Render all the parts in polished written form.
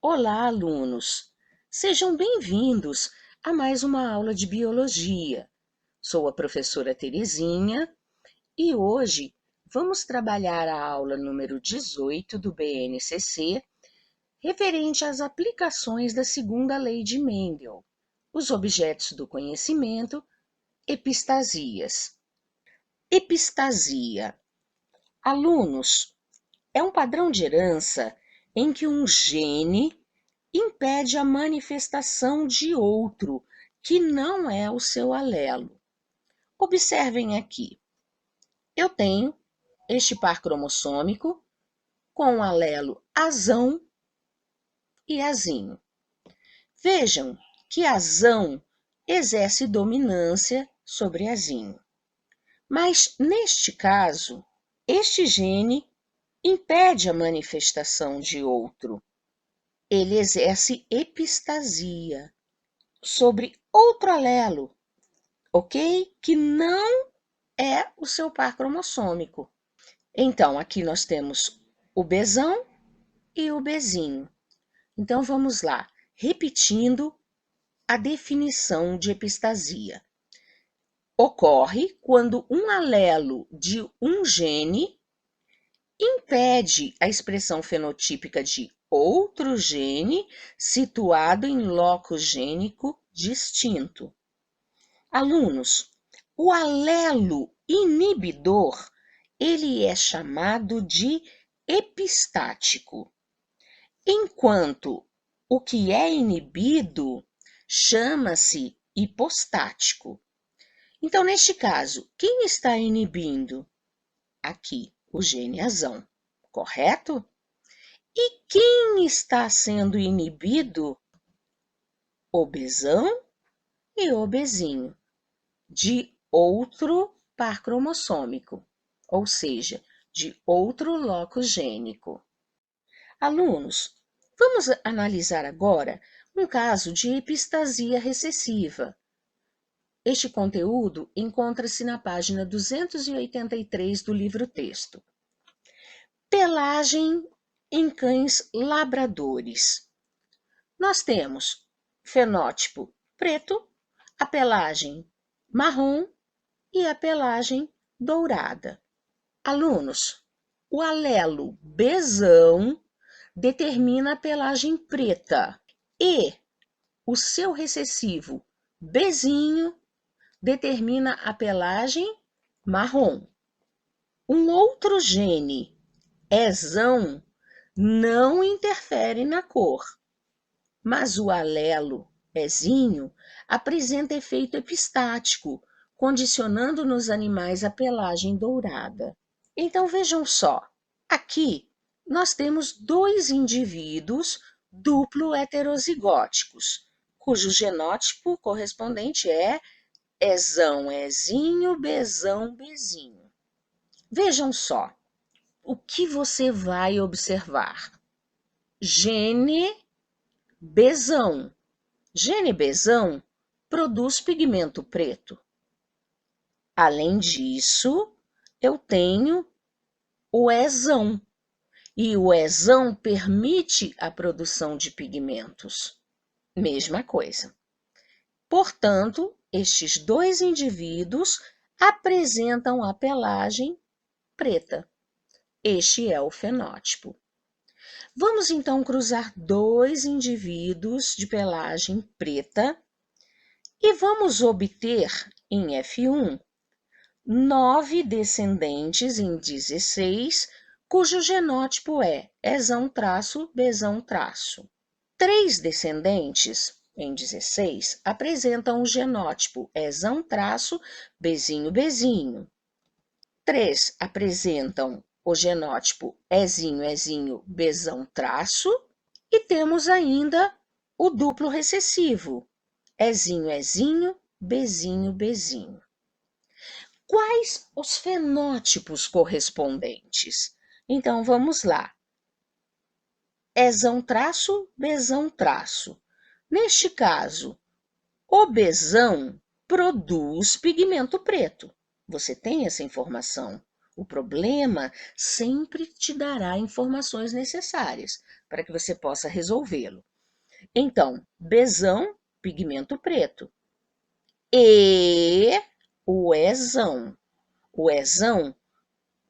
Olá, alunos! Sejam bem-vindos a mais uma aula de biologia. Sou a professora Terezinha e hoje vamos trabalhar a aula número 18 do BNCC, referente às aplicações da segunda lei de Mendel, os objetos do conhecimento, epistasias. Epistasia. Alunos, é um padrão de herança em que um gene impede a manifestação de outro, que não é o seu alelo. Observem aqui. Eu tenho este par cromossômico com o alelo azão e azinho. Vejam que azão exerce dominância sobre azinho. Mas, neste caso, este gene impede a manifestação de outro. Ele exerce epistasia sobre outro alelo, ok? Que não é o seu par cromossômico. Então, aqui nós temos o Bzão e o Bzinho. Então, vamos lá, repetindo a definição de epistasia. Ocorre quando um alelo de um gene impede a expressão fenotípica de outro gene situado em locus gênico distinto. Alunos, o alelo inibidor, ele é chamado de epistático, enquanto o que é inibido chama-se hipostático. Então, neste caso, quem está inibindo? Aqui, o gene azão, correto? E quem está sendo inibido? O Bzão e o Bzinho, de outro par cromossômico, ou seja, de outro locus gênico. Alunos, vamos analisar agora um caso de epistasia recessiva. Este conteúdo encontra-se na página 283 do livro-texto. Pelagem em cães labradores. Nós temos fenótipo preto, a pelagem marrom e a pelagem dourada. Alunos, o alelo Bzão determina a pelagem preta e o seu recessivo Bzinho determina a pelagem marrom. Um outro gene, Ezão, não interfere na cor, mas o alelo Ezinho apresenta efeito epistático, condicionando nos animais a pelagem dourada. Então vejam só, aqui nós temos dois indivíduos duplo heterozigóticos, cujo genótipo correspondente é Ezão Ezinho, Bzão Bzinho. Vejam só, o que você vai observar? Gene Bzão. Gene Bzão produz pigmento preto. Além disso, eu tenho o Ezão. E o Ezão permite a produção de pigmentos. Mesma coisa. Portanto, estes dois indivíduos apresentam a pelagem preta. Este é o fenótipo. Vamos então cruzar dois indivíduos de pelagem preta e vamos obter em F1 9 descendentes em 16, cujo genótipo é Ezão-Bzão-. 3 descendentes em 16 apresentam o genótipo Ezão-Bzinho-Bzinho. 3 apresentam o genótipo Ezinho-Bzão-. E temos ainda o duplo recessivo, Ezinho-Bzinho. Quais os fenótipos correspondentes? Então, vamos lá. Ezão-Bzão. Neste caso, o Bzão produz pigmento preto. Você tem essa informação. O problema sempre te dará informações necessárias para que você possa resolvê-lo. Então, Bzão, pigmento preto. E o Ezão. O Ezão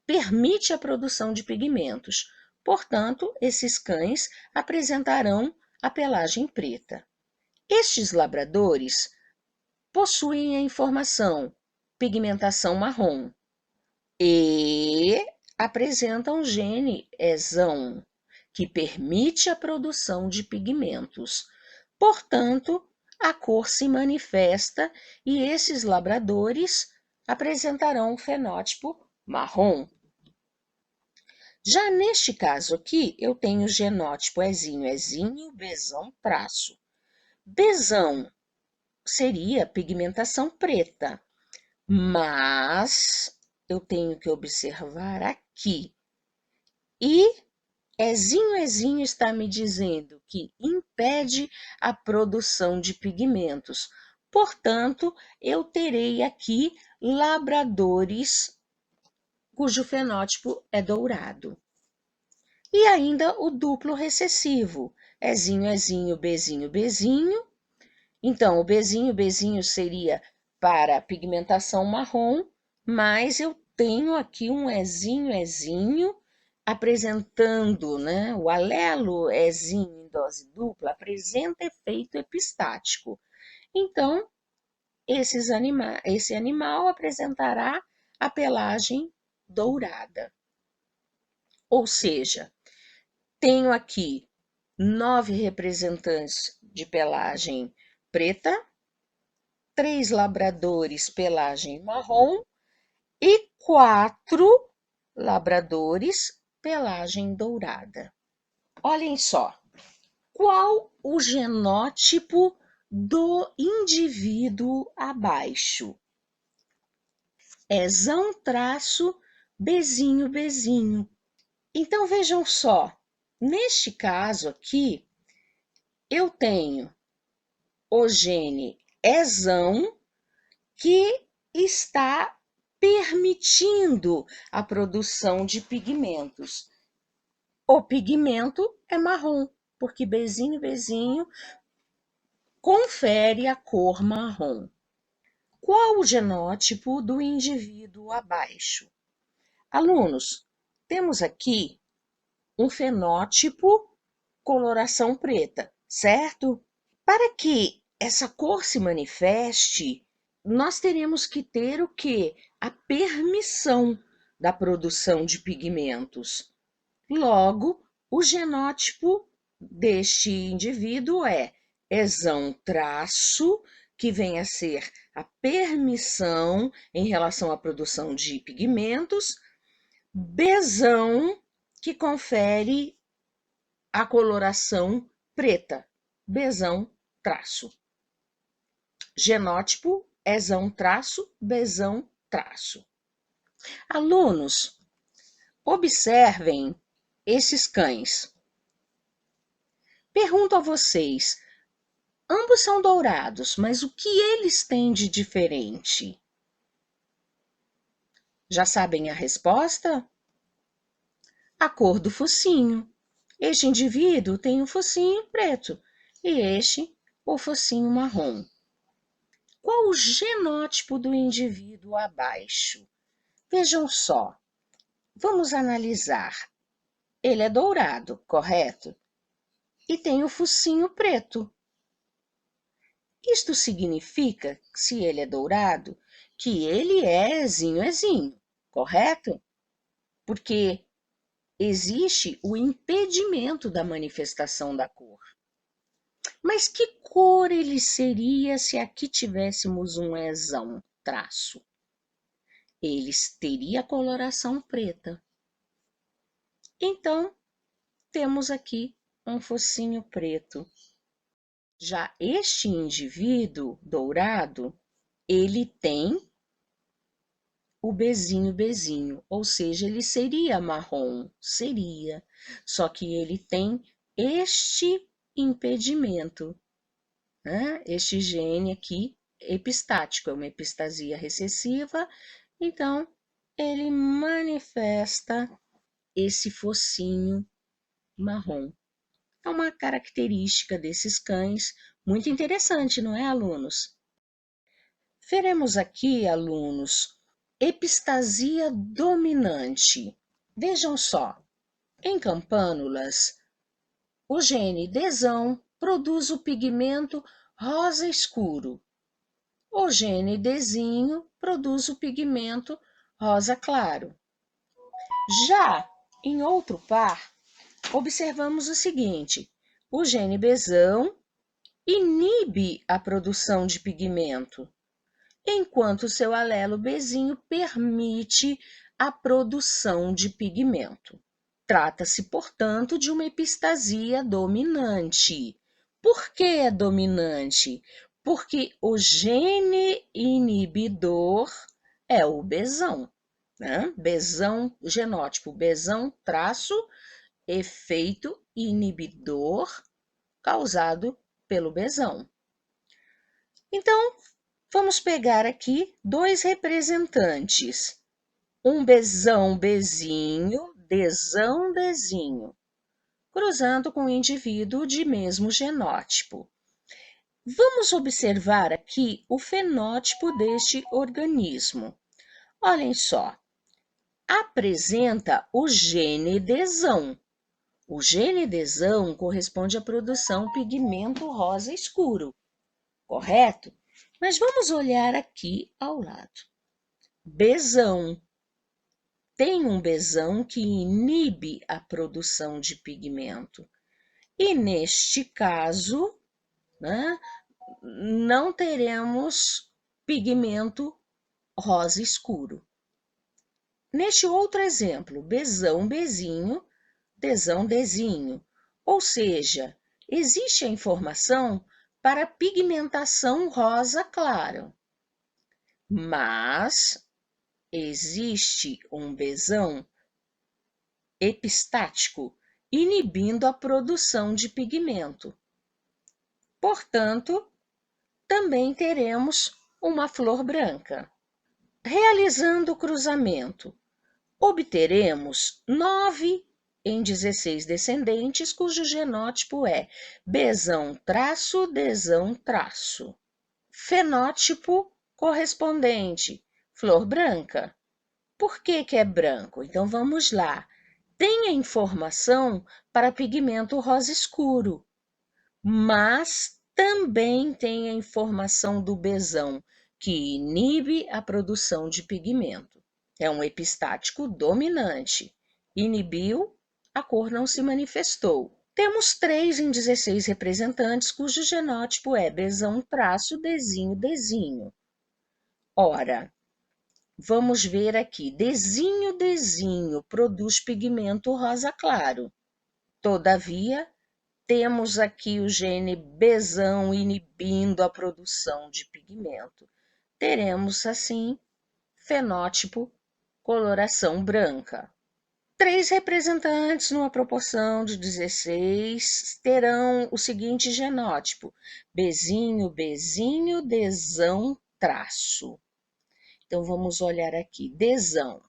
permite a produção de pigmentos. Portanto, esses cães apresentarão a pelagem preta. Estes labradores possuem a informação pigmentação marrom e apresentam o gene ESão, que permite a produção de pigmentos. Portanto, a cor se manifesta e esses labradores apresentarão o fenótipo marrom. Já neste caso aqui, eu tenho o genótipo Ezinho, Ezinho, Bzão, traço. Bzão seria pigmentação preta, mas eu tenho que observar aqui. E Ezinho, Ezinho está me dizendo que impede a produção de pigmentos. Portanto, eu terei aqui labradores cujo fenótipo é dourado. E ainda o duplo recessivo, Ezinho, Ezinho, Bzinho, Bzinho. Então, o Bzinho seria para pigmentação marrom, mas eu tenho aqui um Ezinho, apresentando, né, o alelo Ezinho em dose dupla apresenta efeito epistático. Então, esse animal apresentará a pelagem dourada. Ou seja, tenho aqui 9 representantes de pelagem preta, 3 labradores pelagem marrom e 4 labradores pelagem dourada. Olhem só, qual o genótipo do indivíduo abaixo? Ezão traço Bzinho, Bzinho. Então vejam só, neste caso aqui, eu tenho o gene Ezão que está permitindo a produção de pigmentos. O pigmento é marrom, porque Bzinho, Bzinho confere a cor marrom. Qual o genótipo do indivíduo abaixo? Alunos, temos aqui um fenótipo coloração preta, certo? Para que essa cor se manifeste, nós teremos que ter o quê? A permissão da produção de pigmentos. Logo, o genótipo deste indivíduo é Ezão traço, que vem a ser a permissão em relação à produção de pigmentos, Bzão, que confere a coloração preta, Bzão traço. Genótipo Ezão traço, Bzão traço. Alunos, observem esses cães. Pergunto a vocês, ambos são dourados, mas o que eles têm de diferente? Já sabem a resposta? A cor do focinho. Este indivíduo tem o focinho preto e este o focinho marrom. Qual o genótipo do indivíduo abaixo? Vejam só, vamos analisar. Ele é dourado, correto? E tem o focinho preto. Isto significa, se ele é dourado, que ele é Ezinho, correto? Porque existe o impedimento da manifestação da cor. Mas que cor ele seria se aqui tivéssemos um Ezão traço? Ele teria a coloração preta. Então, temos aqui um focinho preto. Já este indivíduo dourado, ele tem o Bzinho, ou seja, ele seria marrom, seria, só que ele tem este impedimento, né? Este gene aqui epistático, é uma epistasia recessiva, então ele manifesta esse focinho marrom. É uma característica desses cães muito interessante, não é, alunos? Veremos aqui, alunos, epistasia dominante. Vejam só, em campânulas, o gene desão produz o pigmento rosa escuro. O gene desinho produz o pigmento rosa claro. Já em outro par, observamos o seguinte: o gene besão inibe a produção de pigmento, enquanto seu alelo bezinho permite a produção de pigmento. Trata-se, portanto, de uma epistasia dominante. Por que é dominante? Porque o gene inibidor é o besão, né? Besão, genótipo, besão traço, efeito inibidor causado pelo besão. Então, vamos pegar aqui dois representantes. Um besão bezinho, desão desinho, cruzando com um indivíduo de mesmo genótipo. Vamos observar aqui o fenótipo deste organismo. Olhem só, apresenta o gene desão. O gene desão corresponde à produção pigmento rosa escuro, correto? Mas vamos olhar aqui ao lado. Besão. Tem um besão que inibe a produção de pigmento. E neste caso, né, não teremos pigmento rosa escuro. Neste outro exemplo, besão bezinho, desão desinho, ou seja, existe a informação para pigmentação rosa claro, mas existe um besão epistático inibindo a produção de pigmento. Portanto, também teremos uma flor branca. Realizando o cruzamento, obteremos 9 em 16 descendentes, cujo genótipo é besão-desão-. Fenótipo correspondente, flor branca. Por que é branco? Então vamos lá. Tem a informação para pigmento rosa escuro, mas também tem a informação do besão, que inibe a produção de pigmento. É um epistático dominante. Inibiu, a cor não se manifestou. Temos 3 em 16 representantes, cujo genótipo é besão-desinho. Ora, vamos ver aqui, desinho produz pigmento rosa claro. Todavia, temos aqui o gene besão inibindo a produção de pigmento. Teremos, assim, fenótipo, coloração branca. 3 representantes numa proporção de 16 terão o seguinte genótipo: bezinho, desão, traço. Então, vamos olhar aqui, desão,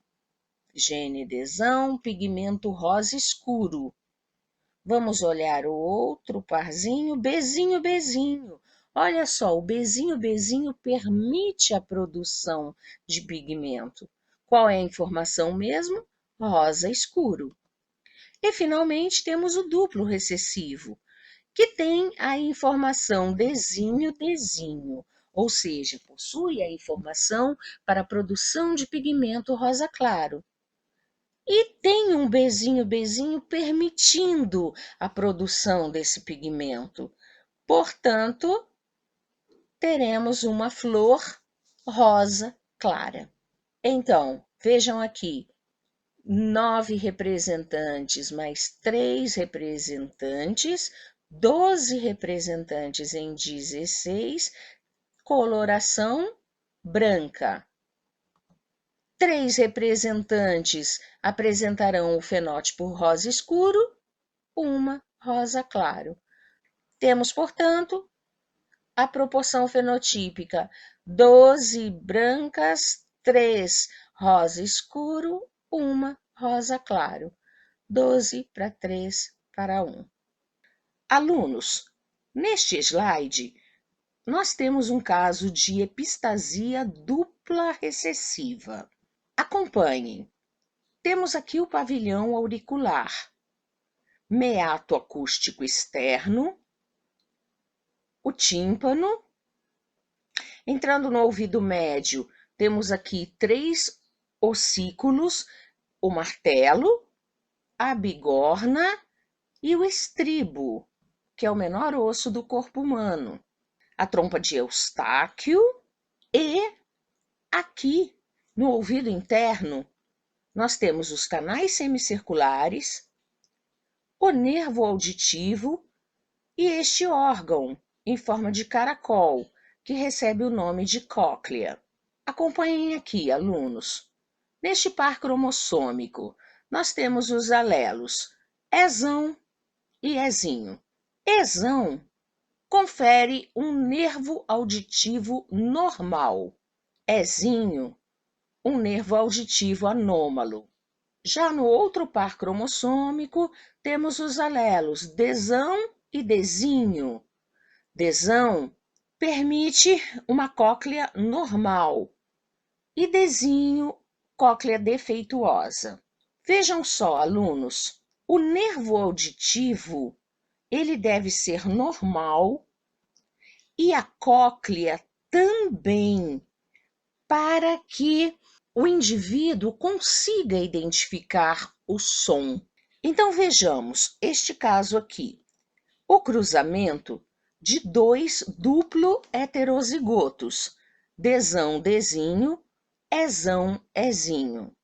gene desão, pigmento rosa escuro. Vamos olhar o outro parzinho, bezinho. Olha só, o bezinho permite a produção de pigmento. Qual é a informação mesmo? Rosa escuro. E, finalmente, temos o duplo recessivo, que tem a informação desinho, ou seja, possui a informação para a produção de pigmento rosa claro. E tem um bezinho permitindo a produção desse pigmento. Portanto, teremos uma flor rosa clara. Então, vejam aqui, 9 representantes mais 3 representantes, 12 representantes em 16, coloração branca. 3 representantes apresentarão o fenótipo rosa escuro, uma rosa claro. Temos, portanto, a proporção fenotípica: 12 brancas, 3 rosa escuro, 1 rosa claro. 12 para 3 para 1. Alunos, neste slide, nós temos um caso de epistasia dupla recessiva. Acompanhem. Temos aqui o pavilhão auricular, meato acústico externo, o tímpano. Entrando no ouvido médio, temos aqui 3 ossículos, o martelo, a bigorna e o estribo, que é o menor osso do corpo humano, a trompa de Eustáquio e aqui no ouvido interno nós temos os canais semicirculares, o nervo auditivo e este órgão em forma de caracol, que recebe o nome de cóclea. Acompanhem aqui, alunos. Neste par cromossômico, nós temos os alelos Ezão e Ezinho. Ezão confere um nervo auditivo normal. Ezinho, um nervo auditivo anômalo. Já no outro par cromossômico, temos os alelos Dzão e Dzinho. Dzão permite uma cóclea normal e Dzinho, cóclea defeituosa. Vejam só, alunos, o nervo auditivo ele deve ser normal e a cóclea também, para que o indivíduo consiga identificar o som. Então vejamos este caso aqui. O cruzamento de 2 duplo heterozigotos, Dzão, Dzinho, Ezão, Ezinho.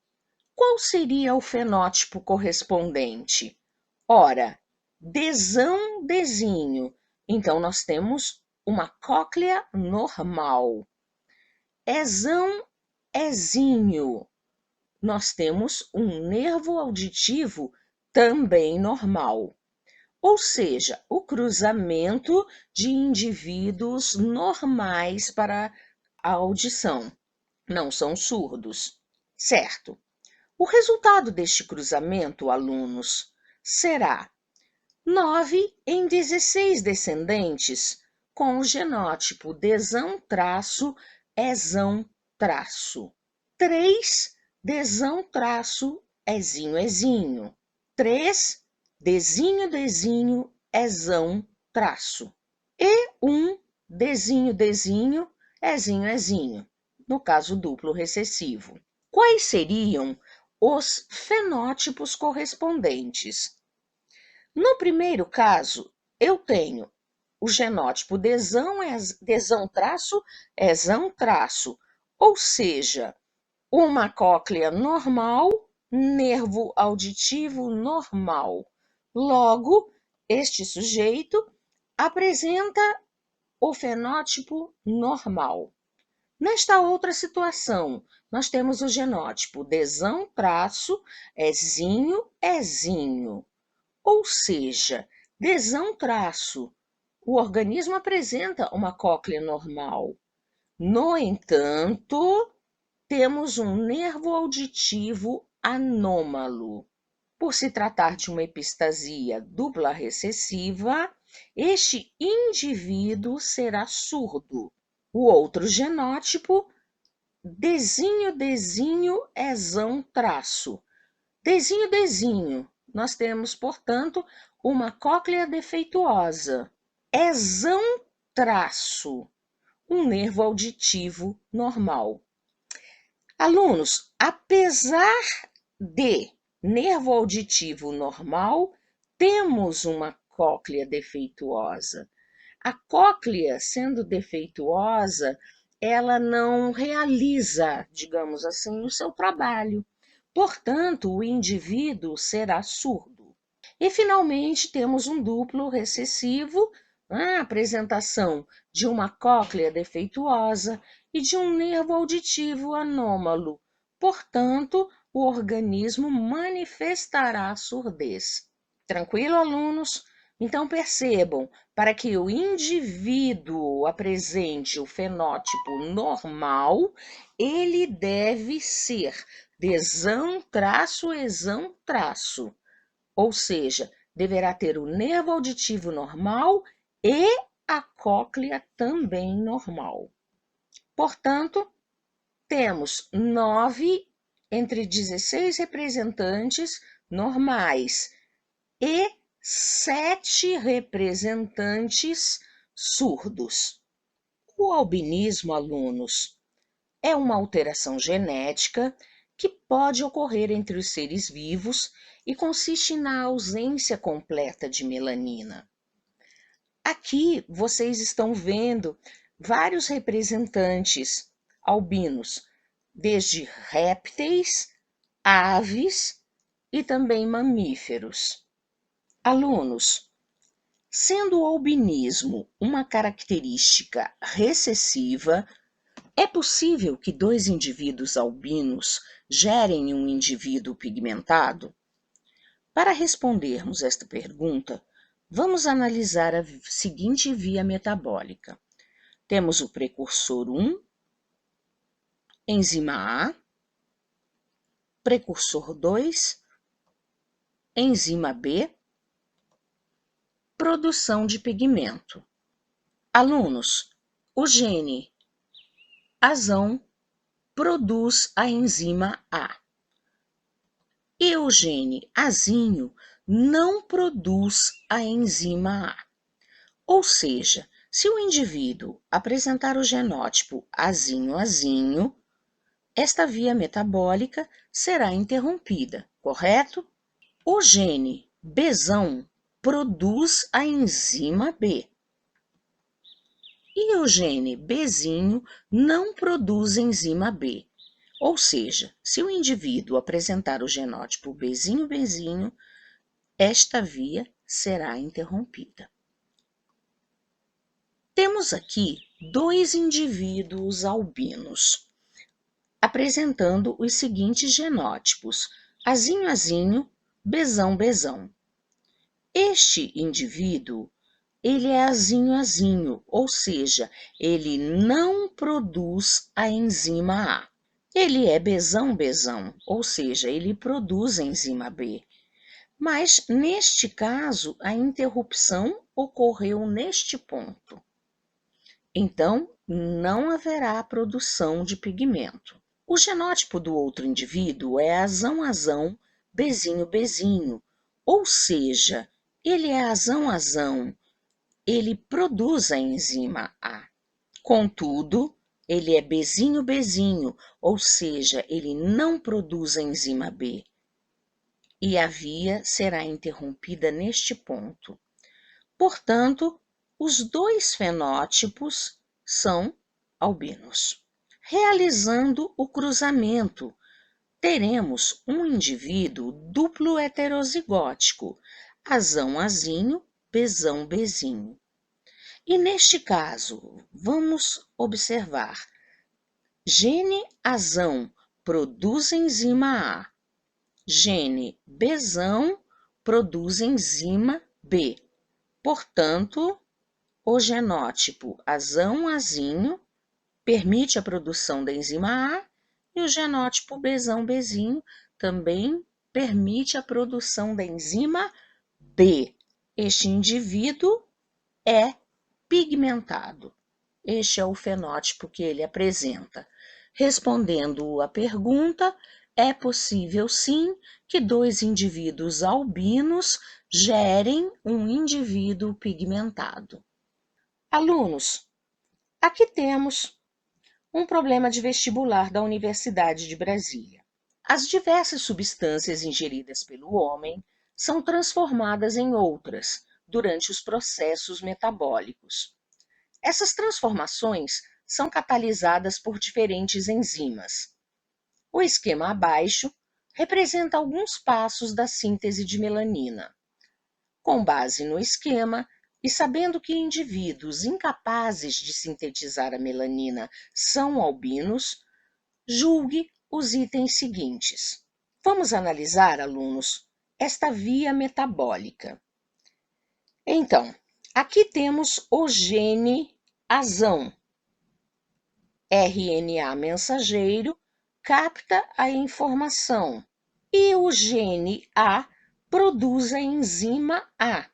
Qual seria o fenótipo correspondente? Ora, Dzão, Dzinho. Então, nós temos uma cóclea normal. Ezão, Ezinho. Nós temos um nervo auditivo também normal. Ou seja, o cruzamento de indivíduos normais para a audição. Não são surdos, certo? O resultado deste cruzamento, alunos, será 9 em 16 descendentes com o genótipo Dzão-Ezão-. 3 Dzão-Ezinho-Ezinho. 3 Dzinho, Ezão-. E 1 Dzinho, Ezinho, no caso duplo recessivo. Quais seriam os fenótipos correspondentes? No primeiro caso, eu tenho o genótipo Dzão, Ezão-, ou seja, uma cóclea normal, nervo auditivo normal. Logo, este sujeito apresenta o fenótipo normal. Nesta outra situação, nós temos o genótipo Dzão-, Ezinho, ou seja, Dzão-, o organismo apresenta uma cóclea normal. No entanto, temos um nervo auditivo anômalo. Por se tratar de uma epistasia dupla recessiva, este indivíduo será surdo. O outro genótipo, Dzinho, Ezão-. Dzinho, nós temos, portanto, uma cóclea defeituosa. Ezão-, um nervo auditivo normal. Alunos, apesar de nervo auditivo normal, temos uma cóclea defeituosa. A cóclea, sendo defeituosa, ela não realiza, digamos assim, o seu trabalho. Portanto, o indivíduo será surdo. E, finalmente, temos um duplo recessivo, a apresentação de uma cóclea defeituosa e de um nervo auditivo anômalo. Portanto, o organismo manifestará surdez. Tranquilo, alunos? Então percebam, para que o indivíduo apresente o fenótipo normal, ele deve ser desão traço exão traço, ou seja, deverá ter o nervo auditivo normal e a cóclea também normal. Portanto, temos 9 entre 16 representantes normais e 7 representantes surdos. O albinismo, alunos, é uma alteração genética que pode ocorrer entre os seres vivos e consiste na ausência completa de melanina. Aqui vocês estão vendo vários representantes albinos, desde répteis, aves e também mamíferos. Alunos, sendo o albinismo uma característica recessiva, é possível que 2 indivíduos albinos gerem um indivíduo pigmentado? Para respondermos esta pergunta, vamos analisar a seguinte via metabólica. Temos o precursor 1, enzima A, precursor 2, enzima B, produção de pigmento. Alunos, o gene azão produz a enzima A e o gene azinho não produz a enzima A. Ou seja, se o indivíduo apresentar o genótipo azinho-azinho, esta via metabólica será interrompida, correto? O gene Bzão produz a enzima B. E o gene Bzinho não produz enzima B. Ou seja, se o indivíduo apresentar o genótipo Bzinho, esta via será interrompida. Temos aqui 2 indivíduos albinos, apresentando os seguintes genótipos: azinho-azinho, Bzão-Bzão. Este indivíduo, ele é azinho-azinho, ou seja, ele não produz a enzima A. Ele é Bzão-Bzão, ou seja, ele produz a enzima B. Mas, neste caso, a interrupção ocorreu neste ponto. Então, não haverá produção de pigmento. O genótipo do outro indivíduo é azão-azão, Bzinho-Bzinho, ou seja, ele é azão-azão, ele produz a enzima A. Contudo, ele é Bzinho-Bzinho, ou seja, ele não produz a enzima B. E a via será interrompida neste ponto. Portanto, os 2 fenótipos são albinos. Realizando o cruzamento, teremos um indivíduo duplo heterozigótico, azão-azinho, Bzão-Bzinho. E neste caso, vamos observar, gene azão produz enzima A, gene Bzão produz enzima B. Portanto, o genótipo azão-azinho permite a produção da enzima A e o genótipo Bzão-Bzinho também permite a produção da enzima B. Este indivíduo é pigmentado. Este é o fenótipo que ele apresenta. Respondendo à pergunta, é possível sim que 2 indivíduos albinos gerem um indivíduo pigmentado. Alunos, aqui temos um problema de vestibular da Universidade de Brasília. As diversas substâncias ingeridas pelo homem são transformadas em outras durante os processos metabólicos. Essas transformações são catalisadas por diferentes enzimas. O esquema abaixo representa alguns passos da síntese de melanina. Com base no esquema, e sabendo que indivíduos incapazes de sintetizar a melanina são albinos, julgue os itens seguintes. Vamos analisar, alunos, esta via metabólica. Então, Aqui temos o gene azão. RNA mensageiro capta a informação e o gene A produz a enzima A,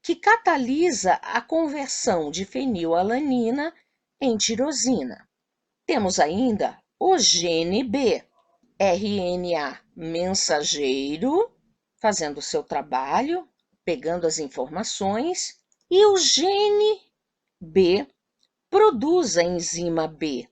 que catalisa a conversão de fenilalanina em tirosina. Temos ainda o gene B, RNA mensageiro, fazendo o seu trabalho, pegando as informações, e o gene B produz a enzima B,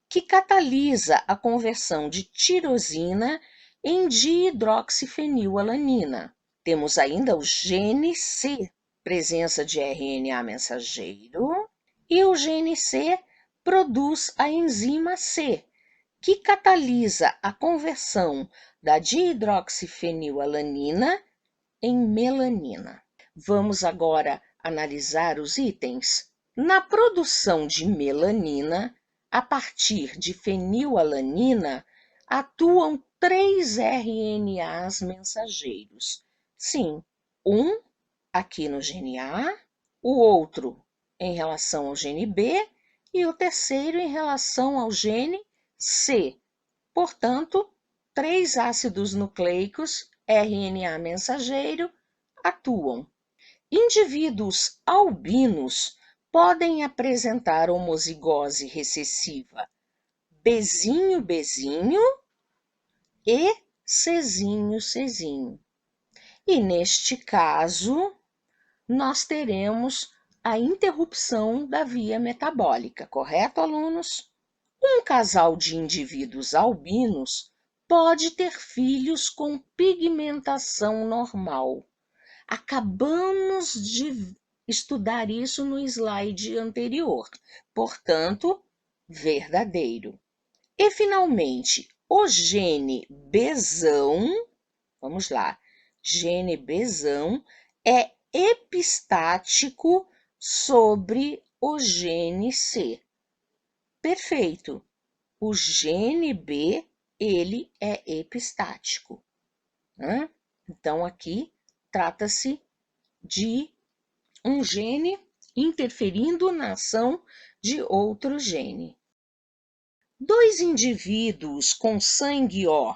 que catalisa a conversão de tirosina em dihidroxifenilalanina. Temos ainda o gene C, presença de RNA mensageiro, e o gene C produz a enzima C, que catalisa a conversão da dihidroxifenilalanina em melanina. Vamos agora analisar os itens. Na produção de melanina, a partir de fenilalanina, atuam 3 RNAs mensageiros. Sim, um aqui no gene A, o outro em relação ao gene B e o terceiro em relação ao gene C. Portanto, 3 ácidos nucleicos RNA mensageiro atuam. Indivíduos albinos podem apresentar homozigose recessiva Bzinho-Bzinho e Czinho-Czinho. E neste caso, nós teremos a interrupção da via metabólica, correto, alunos? Um casal de indivíduos albinos pode ter filhos com pigmentação normal. Acabamos de estudar isso no slide anterior, portanto, verdadeiro. E, finalmente, o gene Bzão, vamos lá, gene Bzão é epistático sobre o gene C. Perfeito. O gene B, ele é epistático, né? Então, aqui trata-se de um gene interferindo na ação de outro gene. 2 indivíduos com sangue O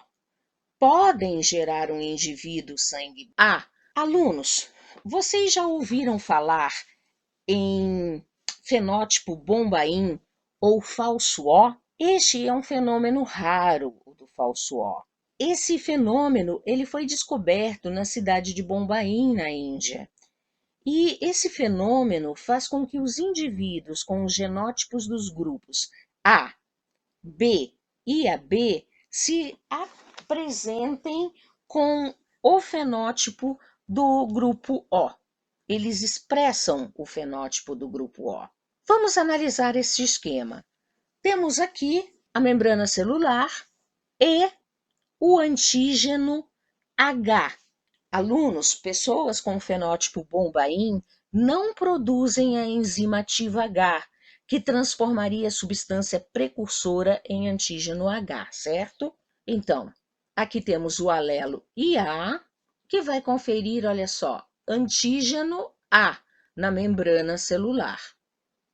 podem gerar um indivíduo sangue A. Alunos, vocês já ouviram falar em fenótipo bombaim ou falso O? Este é um fenômeno raro, o do falso O. Esse fenômeno ele foi descoberto na cidade de Bombaim, na Índia. E esse fenômeno faz com que os indivíduos com os genótipos dos grupos A, B e AB se apresentem com o fenótipo do grupo O. Eles expressam o fenótipo do grupo O. Vamos analisar esse esquema. Temos aqui a membrana celular e o antígeno H. Alunos, pessoas com fenótipo bombaim não produzem a enzima ativa H, que transformaria a substância precursora em antígeno H, certo? Então, aqui temos o alelo IA, que vai conferir, olha só, antígeno A na membrana celular.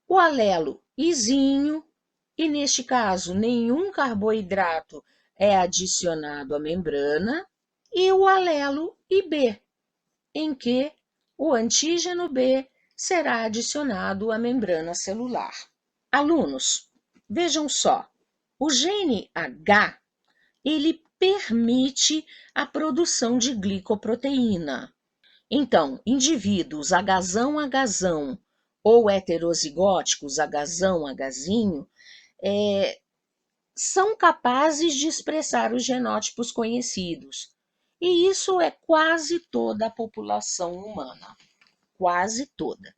O alelo Izinho, e neste caso nenhum carboidrato é adicionado à membrana, e o alelo IB, em que o antígeno B será adicionado à membrana celular. Alunos, vejam só, o gene H, ele permite a produção de glicoproteína. Então, indivíduos Hzão ou heterozigóticos Hzinho são capazes de expressar os genótipos conhecidos. E isso é quase toda a população humana, quase toda.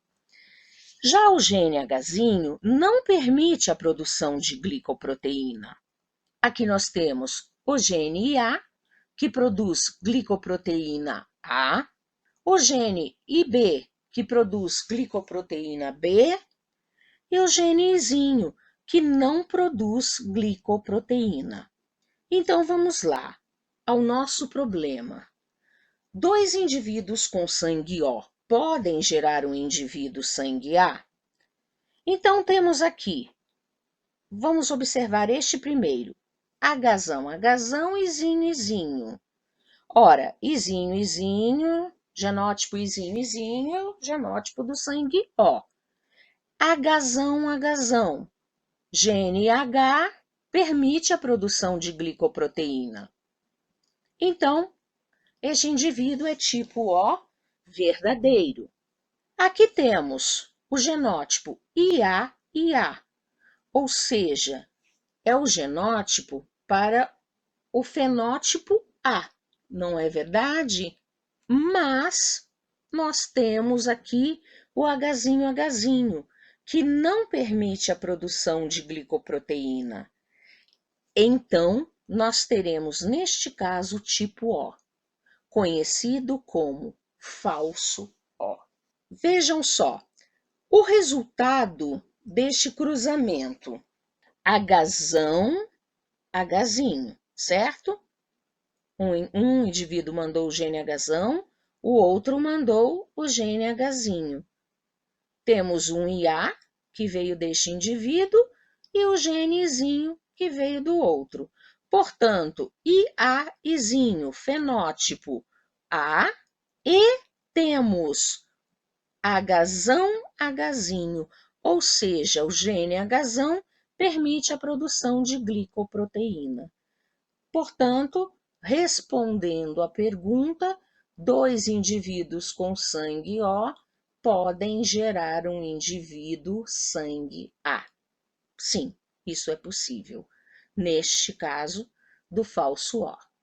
Já o gene Hzinho não permite a produção de glicoproteína. Aqui nós temos o gene IA, que produz glicoproteína A, o gene IB, que produz glicoproteína B, e o gene Izinho, que não produz glicoproteína. Então vamos lá ao nosso problema. 2 indivíduos com sangue O podem gerar um indivíduo sangue A? Então, temos aqui, vamos observar este primeiro, Hzão, Hzão, Izinho, Izinho. Ora, Izinho, Izinho, genótipo Izinho, Izinho, genótipo do sangue O. Hzão, Hzão, gene H permite a produção de glicoproteína. Então, este indivíduo é tipo O verdadeiro. Aqui temos o genótipo IA, ou seja, é o genótipo para o fenótipo A, não é verdade? Mas nós temos aqui o Hzinho, que não permite a produção de glicoproteína. Então, nós teremos, neste caso, o tipo O, conhecido como falso O. Vejam só, o resultado deste cruzamento, Hzão, Hzinho, certo? Um indivíduo mandou o gene Hzão, o outro mandou o gene Hzinho. Temos um IA, que veio deste indivíduo, e o gene Izinho, que veio do outro. Portanto, IAzinho, fenótipo A, e temos Hzão, Hzinho, ou seja, o gene Hzão permite a produção de glicoproteína. Portanto, respondendo à pergunta, 2 indivíduos com sangue O podem gerar um indivíduo sangue A. Sim, isso é possível. Neste caso, do falso O.